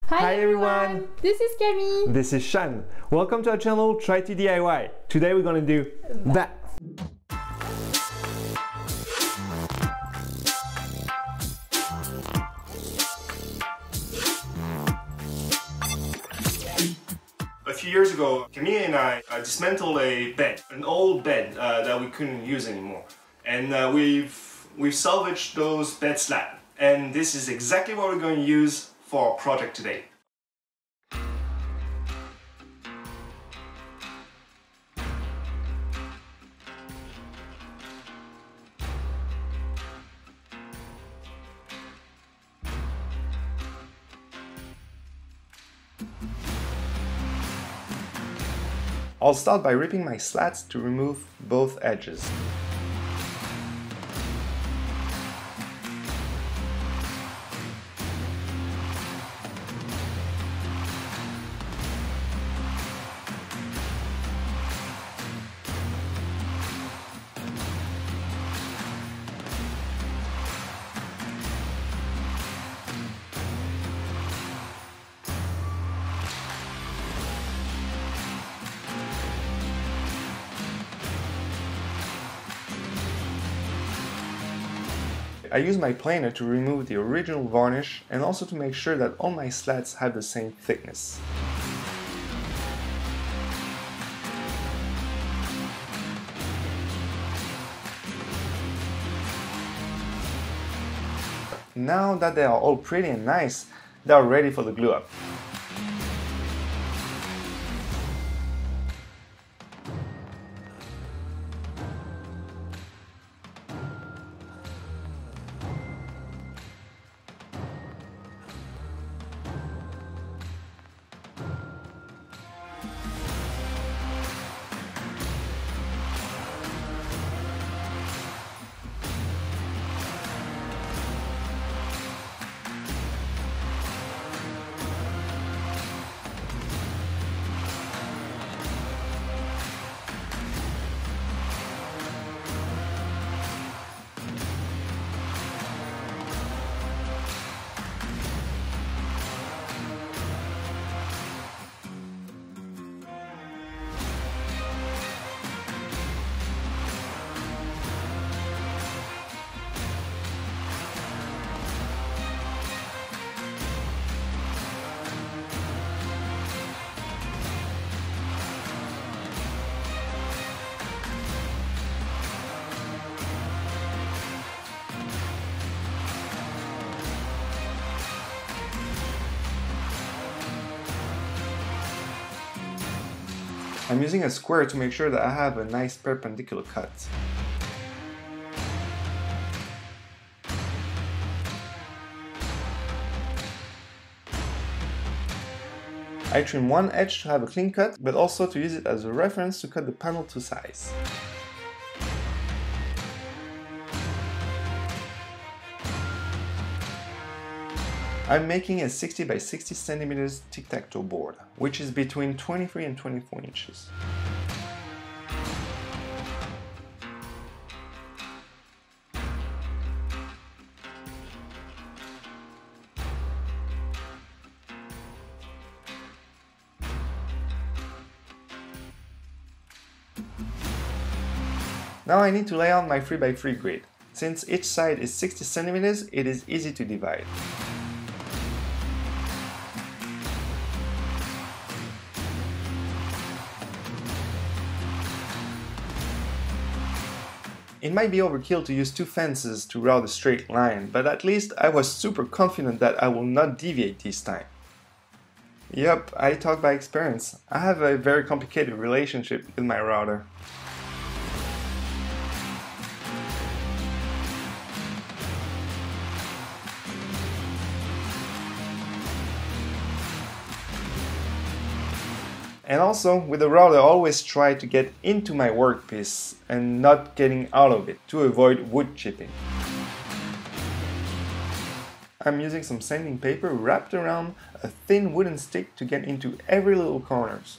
Hi everyone! This is Camille. This is Shan. Welcome to our channel, Try to DIY. Today we're gonna do that. A few years ago, Camille and I dismantled a bed, an old bed that we couldn't use anymore. And we've salvaged those bed slats. And this is exactly what we're going to use for our project today. I'll start by ripping my slats to remove both edges. I use my planer to remove the original varnish and also to make sure that all my slats have the same thickness. Now that they are all pretty and nice, they are ready for the glue up. I'm using a square to make sure that I have a nice perpendicular cut. I trim one edge to have a clean cut, but also to use it as a reference to cut the panel to size. I'm making a 60 by 60 centimeters tic-tac-toe board, which is between 23 and 24 inches. Now I need to lay out my 3x3 grid. Since each side is 60 centimeters, it is easy to divide. It might be overkill to use two fences to route a straight line, but at least I was super confident that I will not deviate this time. Yep, I talk by experience. I have a very complicated relationship with my router. And also, with the router I always try to get into my workpiece and not getting out of it to avoid wood chipping. I'm using some sanding paper wrapped around a thin wooden stick to get into every little corners.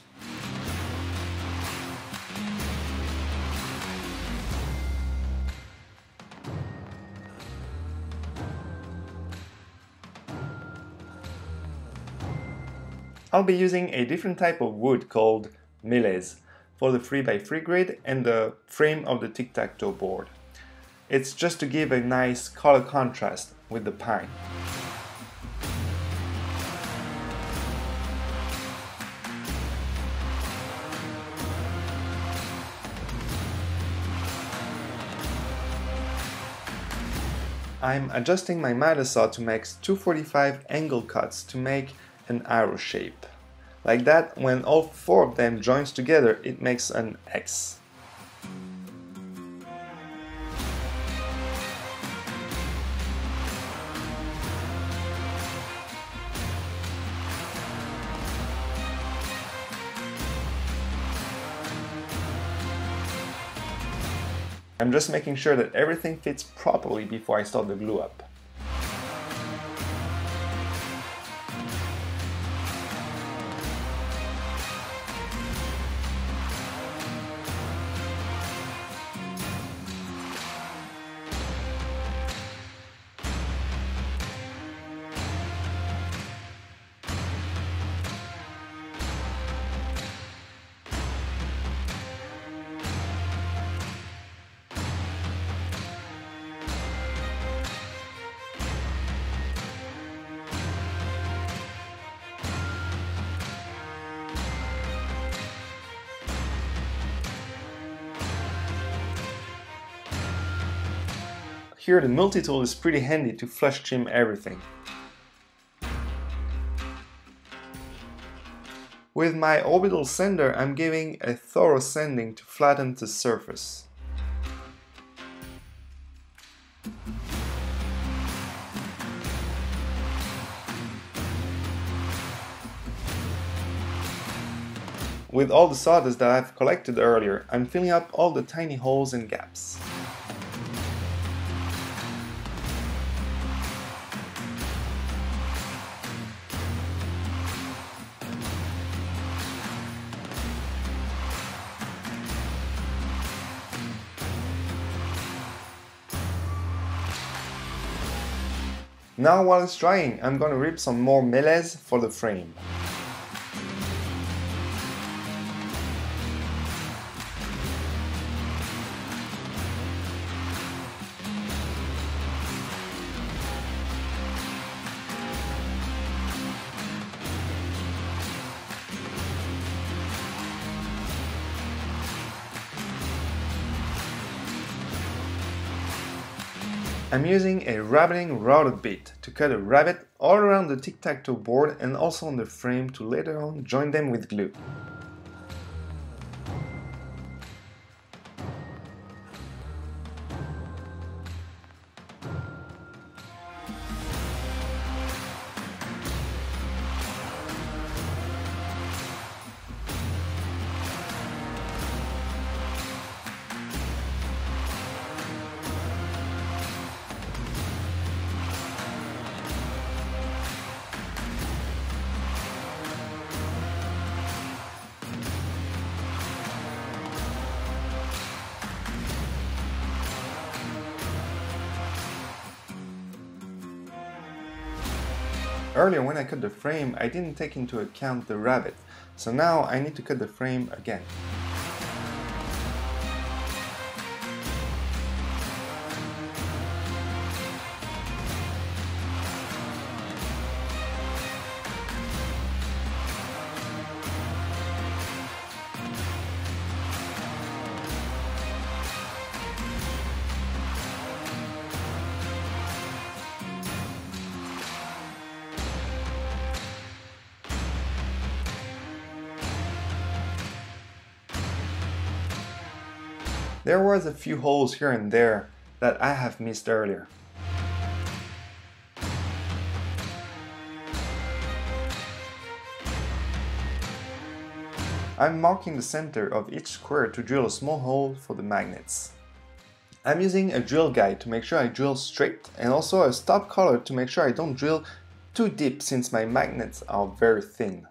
I'll be using a different type of wood called Millais for the 3x3 grid and the frame of the tic-tac-toe board. It's just to give a nice color contrast with the pine. I'm adjusting my miter saw to max 245 angle cuts to make an arrow shape. Like that, when all four of them joins together, it makes an X. I'm just making sure that everything fits properly before I start the glue up. Here the multi-tool is pretty handy to flush trim everything. With my orbital sander, I'm giving a thorough sanding to flatten the surface. With all the sawdust that I've collected earlier, I'm filling up all the tiny holes and gaps. Now while it's drying, I'm gonna rip some more mélèze for the frame. I'm using a rabbiting routed bit to cut a rabbet all around the tic-tac-toe board and also on the frame to later on join them with glue. Earlier when I cut the frame, I didn't take into account the rabbet, so now I need to cut the frame again. There was a few holes here and there that I have missed earlier. I'm marking the center of each square to drill a small hole for the magnets. I'm using a drill guide to make sure I drill straight and also a stop collar to make sure I don't drill too deep since my magnets are very thin.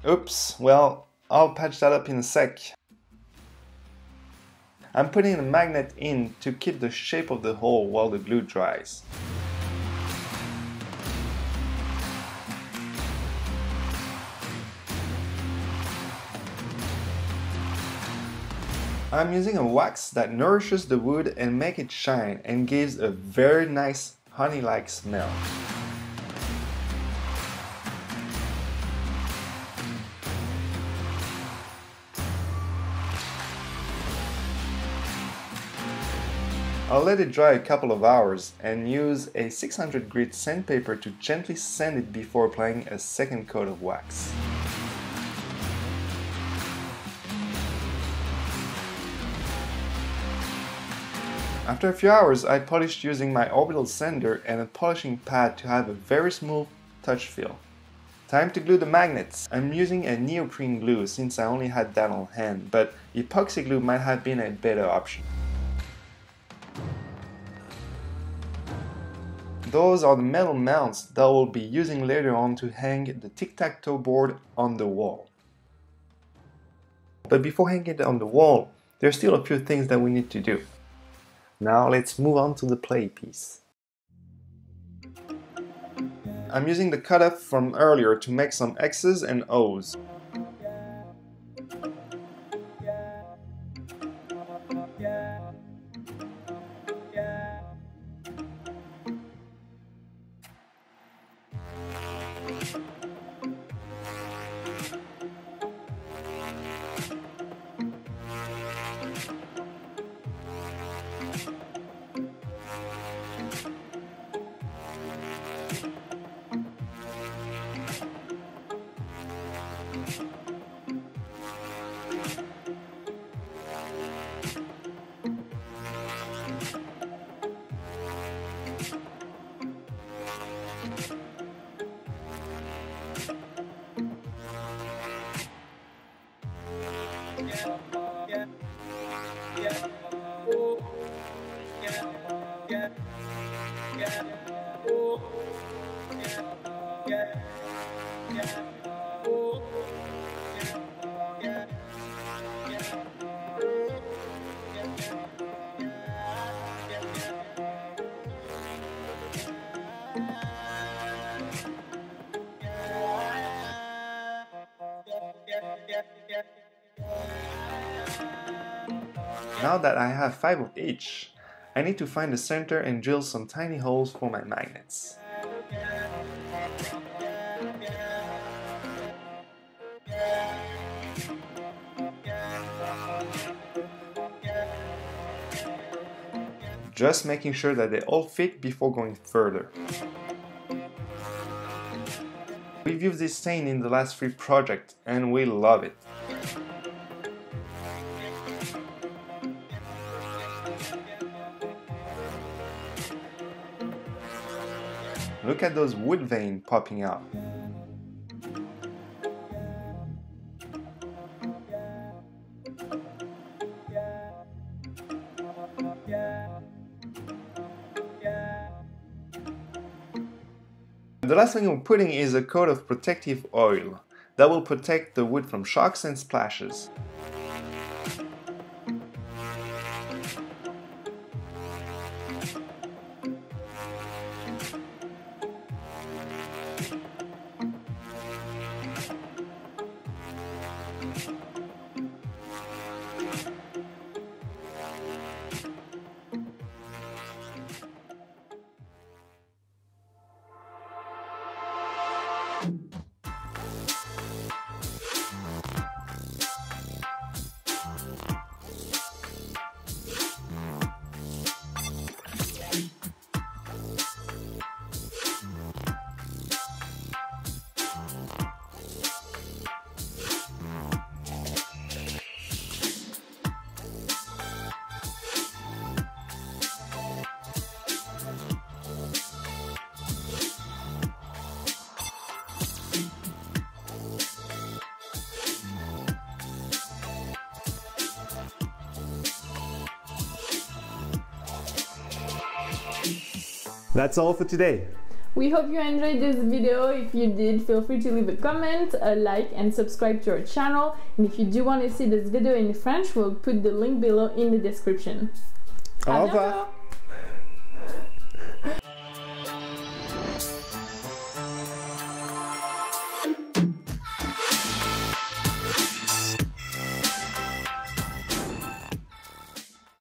Oops, well, I'll patch that up in a sec. I'm putting the magnet in to keep the shape of the hole while the glue dries. I'm using a wax that nourishes the wood and makes it shine and gives a very nice honey-like smell. I'll let it dry a couple of hours and use a 600 grit sandpaper to gently sand it before applying a second coat of wax. After a few hours, I polished using my orbital sander and a polishing pad to have a very smooth touch feel. Time to glue the magnets. I'm using a neoprene glue since I only had that on hand, but epoxy glue might have been a better option. Those are the metal mounts that we'll be using later on to hang the tic-tac-toe board on the wall. But before hanging it on the wall, there's still a few things that we need to do. Now let's move on to the play piece. I'm using the cutoff from earlier to make some X's and O's. Now that I have 5 of each, I need to find the center and drill some tiny holes for my magnets. Just making sure that they all fit before going further. We've used this stain in the last 3 projects and we love it. Look at those wood veins popping out. The last thing I'm putting is a coat of protective oil that will protect the wood from shocks and splashes. That's all for today. We hope you enjoyed this video. If you did, feel free to leave a comment, a like, and subscribe to our channel. And if you do want to see this video in French, we'll put the link below in the description. Au revoir.